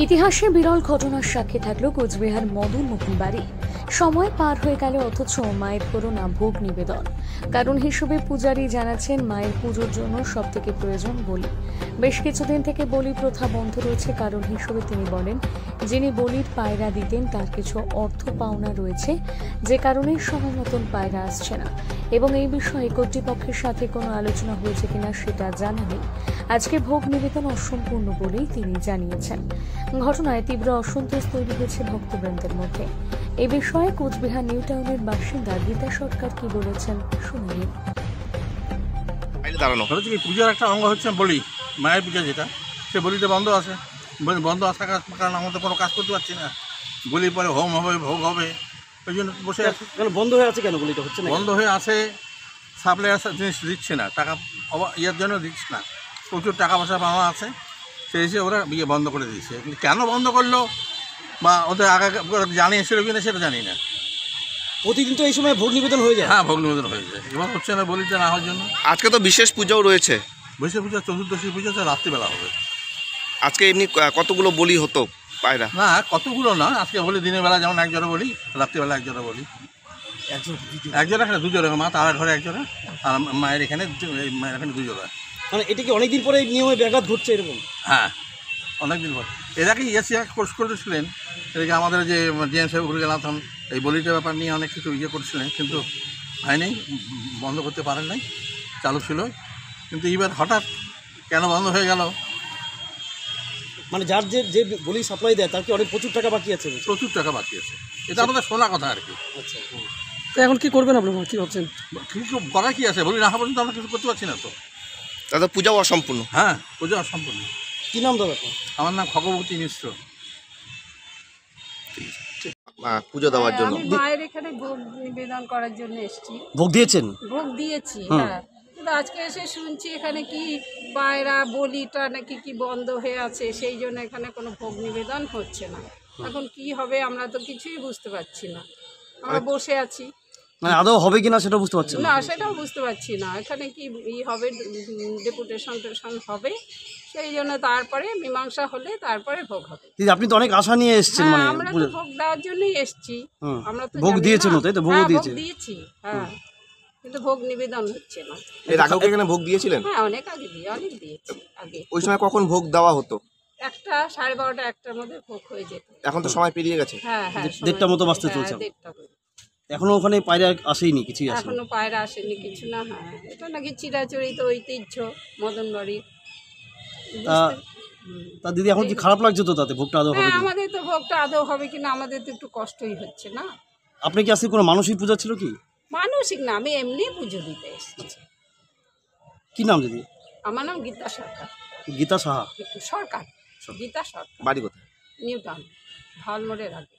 ইতিহাসে বিরল ঘটনার সাক্ষী থাকলো কোচবিহার মদন মোহন বাড়ি। সময় পার হয়ে গেল অথচ মায়ের করোনা ভোগ নিবেদন। কারণ হিসেবে পূজারী জানাচ্ছেন মায়ের পুজোর জন্য সব থেকে প্রয়োজন বলি। বেশ কিছুদিন থেকে বলি প্রথা বন্ধ রয়েছে। কারণ হিসেবে তিনি বলেন, যিনি বলির পায়রা দিতেন তার কিছু অর্থ পাওনা রয়েছে, যে কারণে সময় মতন পায়রা আসছে না এবং এই বিষয়ে কর্তৃপক্ষের সাথে কোনো আলোচনা হয়েছে কিনা সেটা জানা নেই। আজকে ভোগ নিবেদন অসম্পূর্ণ বলেই তিনি জানিয়েছেন। ঘটনায় তীব্র অসন্তোষ তৈরি হয়েছে ভক্তবৃন্দের মধ্যে। এ বিষয়ে কোচবিহার নিউ টাউনের বাসিন্দা গীতা সরকার কি বলেছেন শুনে নিন। পূজার একটা অঙ্গ হচ্ছে বলি, মায়ের পূজা যেটা, সে বলিতে বন্ধ আছে। বন্ধ আসার কারণ আমরা তো কোনো কাজ করতে পারছি না। বলি পরে হোম হবে, ভোগ হবে, ওই জন্য বসে আছে। বন্ধ হয়ে আছে কেন? বলিটা হচ্ছে না, বন্ধ হয়ে আছে। সাপ্লাই জিনিস দিচ্ছে না, টাকা ইয়ের জন্য দিচ্ছে না। প্রচুর টাকা পয়সা পাওয়া আছে, সেই হিসেবে ওরা বিয়ে বন্ধ করে দিয়েছে। কিন্তু কেন বন্ধ করলো বা ওদের আগে জানিয়েছিল কিনা সেটা জানি না। প্রতিদিন তো এই সময় ভোগ নিবেদন হয়ে যায়। হ্যাঁ, ভোগ নিবেদন হয়ে যায়। এবার হচ্ছে না, বলিতে না হওয়ার জন্য। আজকে তো বিশেষ পুজোও রয়েছে। বিশেষ পূজা চতুর্দশী পূজা তো রাত্রিবেলা হবে। আজকে এমনি কতগুলো বলি হতো পায়রা? না, কতগুলো না, আজকে বলি দিনের বেলা যেমন একজোড়া বলি, রাত্রিবেলা একজোড়া বলি। একজোড়া এখানে দুজোড়া, মা তার ঘরে একজোড়া আর মায়ের এখানে দুজোড়া। মানে এটা কি অনেকদিন পরে এই নিয়মে ব্যাঘাত ঘটছে এরকম? হ্যাঁ, অনেকদিন পর। এর আগে কোর্স করেছিলেন, এদিকে আমাদের যে জিএম সাহেব গেলাম, এই বলিটার ব্যাপার নিয়ে অনেক কিছু করেছিলেন, কিন্তু হয়নি, বন্ধ করতে পারেন নাই, চালু ছিল। কিন্তু এবার হঠাৎ কেন বন্ধ হয়ে গেল? মানে যার যে বলি সাপ্লাই দেয় তার কি অনেক প্রচুর টাকা বাকি আছে? প্রচুর টাকা বাকি আছে, এটা আমাদের শোনা কথা আর কি। আচ্ছা, তো এখন কি করবেন আপনারা, কি ভাবছেন? কিছু করার কি আছে? বলি না পর্যন্ত আমরা কিছু করতে পারছি না তো। দাদা পূজাও অসম্পূর্ণ। হ্যাঁ, পূজা অসম্পূর্ণ। কি নাম দাদা আপনার? আমার নাম খগবতী মিশ্র। পুজো দেওয়ার জন্য মায়ের এখানে ভোগ নিবেদন করার জন্য এসেছি। ভোগ দিয়েছেন? ভোগ দিয়েছি, হ্যাঁ। কিন্তু আজকে এসে শুনছি এখানে কি পায়রা বলিটা নাকি কি বন্ধ হয়ে আছে, সেই জন্য এখানে কোনো ভোগ নিবেদন হচ্ছে না। এখন কি হবে আমরা তো কিছুই বুঝতে পারছি না। আমরা বসে আছি, মানে আদৌ হবে কিনা সেটা বুঝতে পারছেন না, সেটাও বুঝতে পারছি না। এখানে কি হবে, ডেপুটেশন হবে, সেই জন্য তারপরে মীমাংসা হলে তারপরে ভোগ হবে। আপনি তো অনেক আশা নিয়ে এসেছেন। মানে আমরা তো ভোগ দেওয়ার জন্যই এসেছি। আমরা তো ভোগ দিয়েছেন, তাই তো? ভোগ দিয়েছি, হ্যাঁ, কিন্তু ভোগ নিবেদন হচ্ছে না। এর আগেও এখানে ভোগ দিয়েছিলেন? হ্যাঁ, অনেক দিয়েছি আগে। ওই সময় কখন ভোগ দেওয়া হতো? 1টা, 12:30, 1টার মধ্যে ভোগ হয়ে যেত। এখন তো সময় পেরিয়ে গেছে। হ্যাঁ, 1:30 মতো বাজতে চলছে। 1:30 এখনো ওখানে পায়রা আসেনি, কিছুই আসেনি। এখনো পায়রা আসেনি, কিছু না। হ্যাঁ, এটা নাকি চিরাচরিত ঐতিহ্য মদন বাড়ি। তা দিদি এখন কি খারাপ লাগছে তো তাতে? ভোগটা আদৌ হবে? আমাদের তো ভোগটা আদৌ হবে কিনা আমাদের তো একটু কষ্টই হচ্ছে না। আপনি কি আজকে কোনো মানসিক পূজা ছিল কি? মানসিক না, আমি এমনি পুজো দিতে এসেছি। কি নাম দিদি? আমার নাম গীতা সরকার। গীতা সাহা সরকার, গীতা সরকার। বাড়ি কোথায়? নিউ টাউন, ঢালমোড়ের আগে।